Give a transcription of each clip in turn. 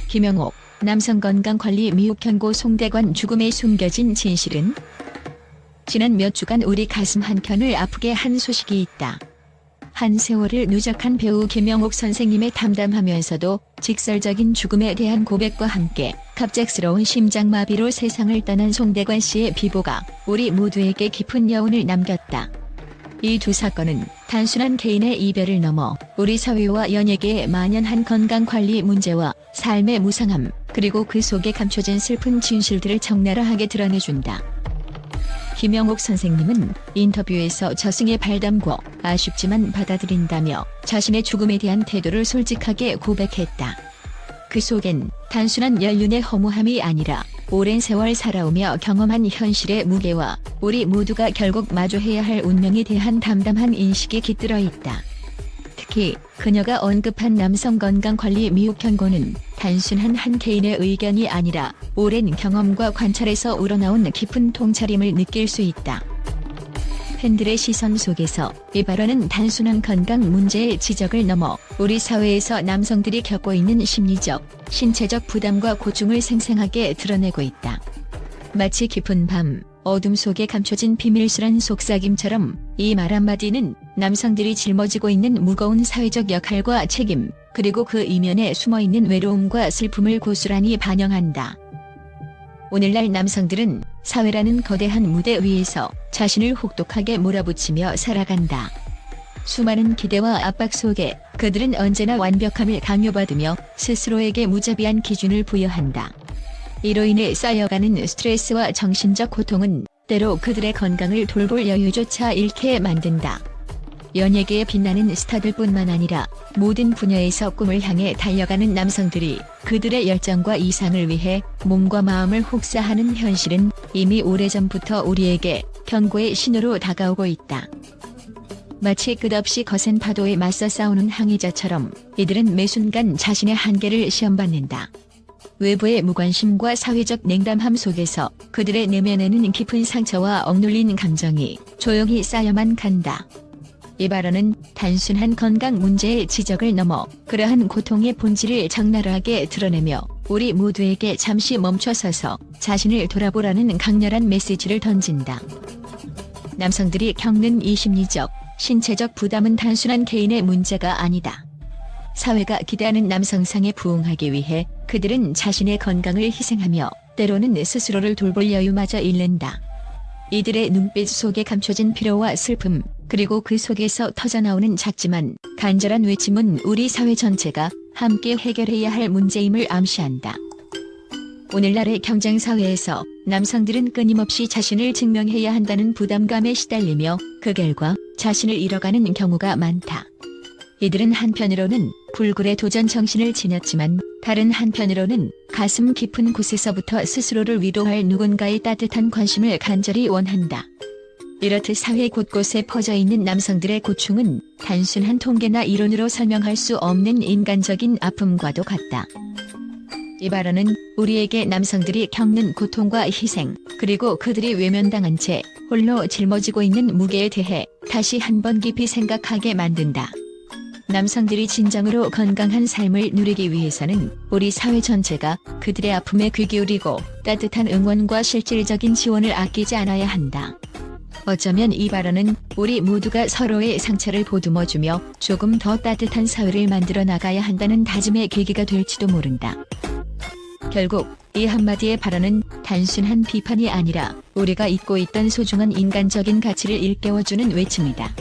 김영옥, 남성건강관리 미흡경고 송대관 죽음에 숨겨진 진실은? 지난 몇 주간 우리 가슴 한켠을 아프게 한 소식이 있다. 한 세월을 누적한 배우 김영옥 선생님의 담담하면서도 직설적인 죽음에 대한 고백과 함께 갑작스러운 심장마비로 세상을 떠난 송대관 씨의 비보가 우리 모두에게 깊은 여운을 남겼다. 이 두 사건은 단순한 개인의 이별을 넘어 우리 사회와 연예계에 만연한 건강관리 문제와 삶의 무상함, 그리고 그 속에 감춰진 슬픈 진실들을 적나라하게 드러내준다. 김영옥 선생님은 인터뷰에서 저승에 발 담고 아쉽지만 받아들인다며 자신의 죽음에 대한 태도를 솔직하게 고백했다. 그 속엔 단순한 연륜의 허무함이 아니라 오랜 세월 살아오며 경험한 현실의 무게와 우리 모두가 결국 마주해야 할 운명에 대한 담담한 인식이 깃들어 있다. 특히 그녀가 언급한 남성건강관리 미흡경고는 단순한 한 개인의 의견이 아니라 오랜 경험과 관찰에서 우러나온 깊은 통찰임을 느낄 수 있다. 팬들의 시선 속에서 이 발언은 단순한 건강 문제의 지적을 넘어 우리 사회에서 남성들이 겪고 있는 심리적, 신체적 부담과 고충을 생생하게 드러내고 있다. 마치 깊은 밤, 어둠 속에 감춰진 비밀스런 속삭임처럼 이 말 한마디는 남성들이 짊어지고 있는 무거운 사회적 역할과 책임, 그리고 그 이면에 숨어있는 외로움과 슬픔을 고스란히 반영한다. 오늘날 남성들은 사회라는 거대한 무대 위에서 자신을 혹독하게 몰아붙이며 살아간다. 수많은 기대와 압박 속에 그들은 언제나 완벽함을 강요받으며 스스로에게 무자비한 기준을 부여한다. 이로 인해 쌓여가는 스트레스와 정신적 고통은 때로 그들의 건강을 돌볼 여유조차 잃게 만든다. 연예계에 빛나는 스타들뿐만 아니라 모든 분야에서 꿈을 향해 달려가는 남성들이 그들의 열정과 이상을 위해 몸과 마음을 혹사하는 현실은 이미 오래전부터 우리에게 경고의 신호로 다가오고 있다. 마치 끝없이 거센 파도에 맞서 싸우는 항해자처럼 이들은 매 순간 자신의 한계를 시험받는다. 외부의 무관심과 사회적 냉담함 속에서 그들의 내면에는 깊은 상처와 억눌린 감정이 조용히 쌓여만 간다. 이 발언은 단순한 건강 문제의 지적을 넘어 그러한 고통의 본질을 적나라하게 드러내며 우리 모두에게 잠시 멈춰서서 자신을 돌아보라는 강렬한 메시지를 던진다. 남성들이 겪는 이 심리적, 신체적 부담은 단순한 개인의 문제가 아니다. 사회가 기대하는 남성상에 부응하기 위해 그들은 자신의 건강을 희생하며 때로는 스스로를 돌볼 여유마저 잃는다. 이들의 눈빛 속에 감춰진 피로와 슬픔, 그리고 그 속에서 터져나오는 작지만 간절한 외침은 우리 사회 전체가 함께 해결해야 할 문제임을 암시한다. 오늘날의 경쟁사회에서 남성들은 끊임없이 자신을 증명해야 한다는 부담감에 시달리며 그 결과 자신을 잃어가는 경우가 많다. 이들은 한편으로는 불굴의 도전 정신을 지녔지만 다른 한편으로는 가슴 깊은 곳에서부터 스스로를 위로할 누군가의 따뜻한 관심을 간절히 원한다. 이렇듯 사회 곳곳에 퍼져 있는 남성들의 고충은 단순한 통계나 이론으로 설명할 수 없는 인간적인 아픔과도 같다. 이 발언은 우리에게 남성들이 겪는 고통과 희생, 그리고 그들이 외면당한 채 홀로 짊어지고 있는 무게에 대해 다시 한번 깊이 생각하게 만든다. 남성들이 진정으로 건강한 삶을 누리기 위해서는 우리 사회 전체가 그들의 아픔에 귀 기울이고 따뜻한 응원과 실질적인 지원을 아끼지 않아야 한다. 어쩌면 이 발언은 우리 모두가 서로의 상처를 보듬어주며 조금 더 따뜻한 사회를 만들어 나가야 한다는 다짐의 계기가 될지도 모른다. 결국 이 한마디의 발언은 단순한 비판이 아니라 우리가 잊고 있던 소중한 인간적인 가치를 일깨워주는 외침이다.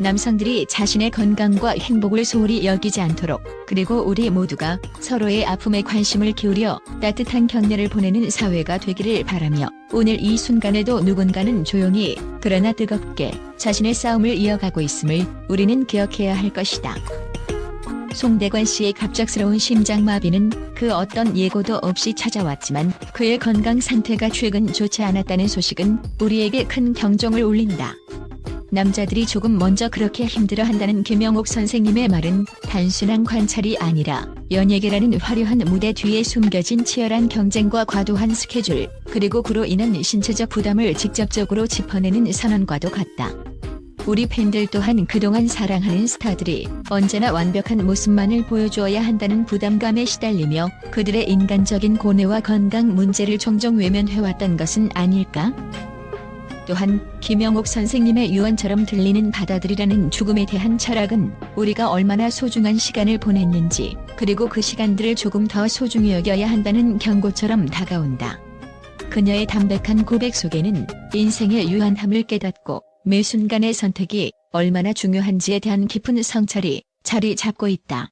남성들이 자신의 건강과 행복을 소홀히 여기지 않도록, 그리고 우리 모두가 서로의 아픔에 관심을 기울여 따뜻한 격려를 보내는 사회가 되기를 바라며 오늘 이 순간에도 누군가는 조용히 그러나 뜨겁게 자신의 싸움을 이어가고 있음을 우리는 기억해야 할 것이다. 송대관 씨의 갑작스러운 심장마비는 그 어떤 예고도 없이 찾아왔지만 그의 건강 상태가 최근 좋지 않았다는 소식은 우리에게 큰 경종을 울린다. 남자들이 조금 먼저 그렇게 힘들어한다는 김영옥 선생님의 말은 단순한 관찰이 아니라 연예계라는 화려한 무대 뒤에 숨겨진 치열한 경쟁과 과도한 스케줄, 그리고 그로 인한 신체적 부담을 직접적으로 짚어내는 선언과도 같다. 우리 팬들 또한 그동안 사랑하는 스타들이 언제나 완벽한 모습만을 보여주어야 한다는 부담감에 시달리며 그들의 인간적인 고뇌와 건강 문제를 종종 외면해왔던 것은 아닐까? 또한 김영옥 선생님의 유언처럼 들리는 받아들이라는 죽음에 대한 철학은 우리가 얼마나 소중한 시간을 보냈는지, 그리고 그 시간들을 조금 더 소중히 여겨야 한다는 경고처럼 다가온다. 그녀의 담백한 고백 속에는 인생의 유한함을 깨닫고 매 순간의 선택이 얼마나 중요한지에 대한 깊은 성찰이 자리 잡고 있다.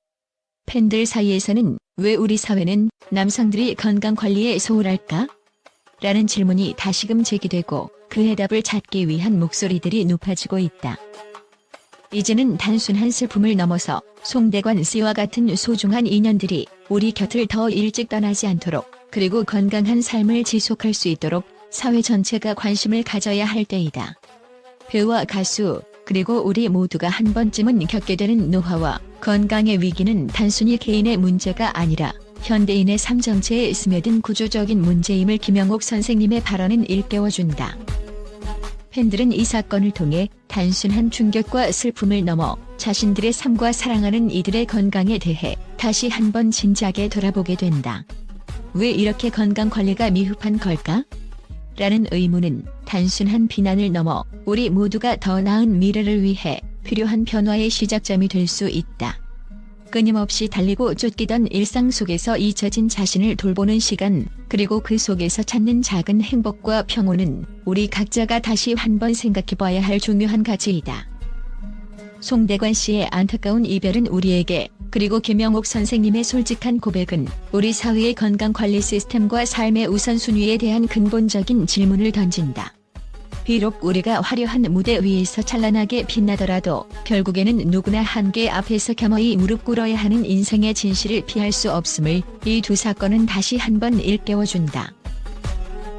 팬들 사이에서는 왜 우리 사회는 남성들이 건강관리에 소홀할까? 라는 질문이 다시금 제기되고 그 해답을 찾기 위한 목소리들이 높아지고 있다. 이제는 단순한 슬픔을 넘어서 송대관 씨와 같은 소중한 인연들이 우리 곁을 더 일찍 떠나지 않도록, 그리고 건강한 삶을 지속할 수 있도록 사회 전체가 관심을 가져야 할 때이다. 배우와 가수, 그리고 우리 모두가 한 번쯤은 겪게 되는 노화와 건강의 위기는 단순히 개인의 문제가 아니라 현대인의 삶 전체에 스며든 구조적인 문제임을 김영옥 선생님의 발언은 일깨워준다. 팬들은 이 사건을 통해 단순한 충격과 슬픔을 넘어 자신들의 삶과 사랑하는 이들의 건강에 대해 다시 한번 진지하게 돌아보게 된다. 왜 이렇게 건강관리가 미흡한 걸까? 라는 의문은 단순한 비난을 넘어 우리 모두가 더 나은 미래를 위해 필요한 변화의 시작점이 될 수 있다. 끊임없이 달리고 쫓기던 일상 속에서 잊혀진 자신을 돌보는 시간, 그리고 그 속에서 찾는 작은 행복과 평온은 우리 각자가 다시 한번 생각해봐야 할 중요한 가치이다. 송대관 씨의 안타까운 이별은 우리에게, 그리고 김영옥 선생님의 솔직한 고백은 우리 사회의 건강관리 시스템과 삶의 우선순위에 대한 근본적인 질문을 던진다. 비록 우리가 화려한 무대 위에서 찬란하게 빛나더라도 결국에는 누구나 한계 앞에서 겸허히 무릎 꿇어야 하는 인생의 진실을 피할 수 없음을 이 두 사건은 다시 한번 일깨워준다.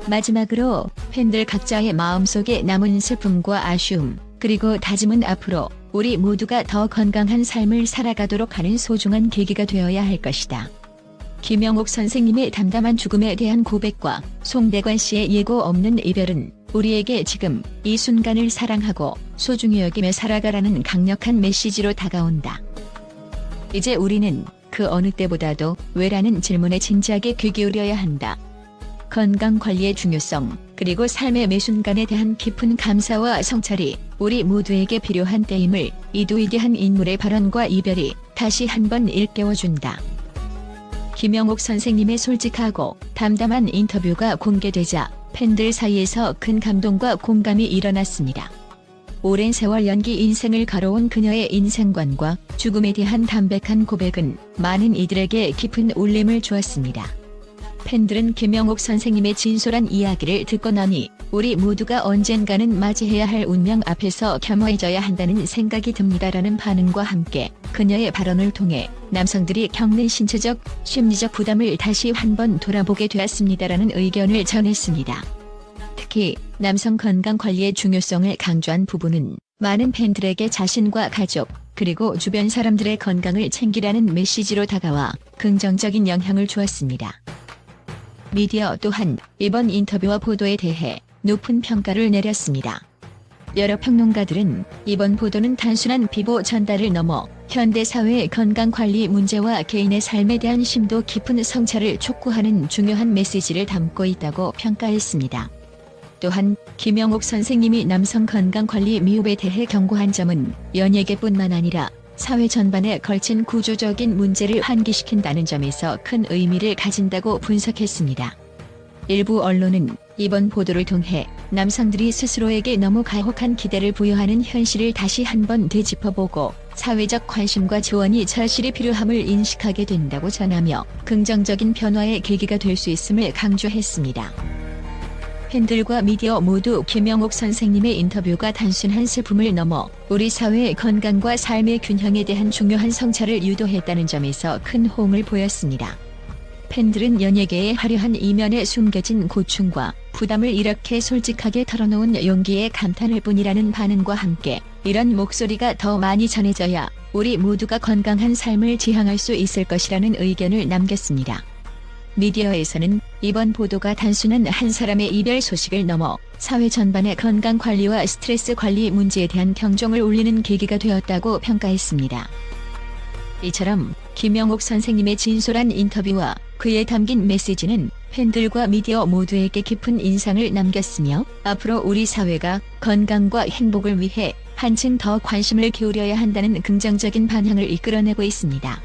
마지막으로 팬들 각자의 마음속에 남은 슬픔과 아쉬움, 그리고 다짐은 앞으로 우리 모두가 더 건강한 삶을 살아가도록 하는 소중한 계기가 되어야 할 것이다. 김영옥 선생님의 담담한 죽음에 대한 고백과 송대관 씨의 예고 없는 이별은 우리에게 지금 이 순간을 사랑하고 소중히 여기며 살아가라는 강력한 메시지로 다가온다. 이제 우리는 그 어느 때보다도 왜라는 질문에 진지하게 귀 기울여야 한다. 건강관리의 중요성, 그리고 삶의 매 순간에 대한 깊은 감사와 성찰이 우리 모두에게 필요한 때임을 이 두 위대한 인물의 발언과 이별이 다시 한번 일깨워준다. 김영옥 선생님의 솔직하고 담담한 인터뷰가 공개되자 팬들 사이에서 큰 감동과 공감이 일어났습니다. 오랜 세월 연기 인생을 걸어온 그녀의 인생관과 죽음에 대한 담백한 고백은 많은 이들에게 깊은 울림을 주었습니다. 팬들은 김영옥 선생님의 진솔한 이야기를 듣고 나니 우리 모두가 언젠가는 맞이해야 할 운명 앞에서 겸허해져야 한다는 생각이 듭니다라는 반응과 함께 그녀의 발언을 통해 남성들이 겪는 신체적, 심리적 부담을 다시 한번 돌아보게 되었습니다라는 의견을 전했습니다. 특히 남성 건강관리의 중요성을 강조한 부분은 많은 팬들에게 자신과 가족, 그리고 주변 사람들의 건강을 챙기라는 메시지로 다가와 긍정적인 영향을 주었습니다. 미디어 또한 이번 인터뷰와 보도에 대해 높은 평가를 내렸습니다. 여러 평론가들은 이번 보도는 단순한 비보 전달을 넘어 현대사회의 건강관리 문제와 개인의 삶에 대한 심도 깊은 성찰을 촉구하는 중요한 메시지를 담고 있다고 평가했습니다. 또한 김영옥 선생님이 남성 건강관리 미흡에 대해 경고한 점은 연예계뿐만 아니라 사회 전반에 걸친 구조적인 문제를 환기시킨다는 점에서 큰 의미를 가진다고 분석했습니다. 일부 언론은 이번 보도를 통해 남성들이 스스로에게 너무 가혹한 기대를 부여하는 현실을 다시 한번 되짚어보고 사회적 관심과 지원이 절실히 필요함을 인식하게 된다고 전하며 긍정적인 변화의 계기가 될 수 있음을 강조했습니다. 팬들과 미디어 모두 김영옥 선생님의 인터뷰가 단순한 슬픔을 넘어 우리 사회의 건강과 삶의 균형에 대한 중요한 성찰을 유도했다는 점에서 큰 호응을 보였습니다. 팬들은 연예계의 화려한 이면에 숨겨진 고충과 부담을 이렇게 솔직하게 털어놓은 용기에 감탄할 뿐이라는 반응과 함께 이런 목소리가 더 많이 전해져야 우리 모두가 건강한 삶을 지향할 수 있을 것이라는 의견을 남겼습니다. 미디어에서는 이번 보도가 단순한 한 사람의 이별 소식을 넘어 사회 전반의 건강 관리와 스트레스 관리 문제에 대한 경종을 울리는 계기가 되었다고 평가했습니다. 이처럼 김영옥 선생님의 진솔한 인터뷰와 그에 담긴 메시지는 팬들과 미디어 모두에게 깊은 인상을 남겼으며 앞으로 우리 사회가 건강과 행복을 위해 한층 더 관심을 기울여야 한다는 긍정적인 방향을 이끌어내고 있습니다.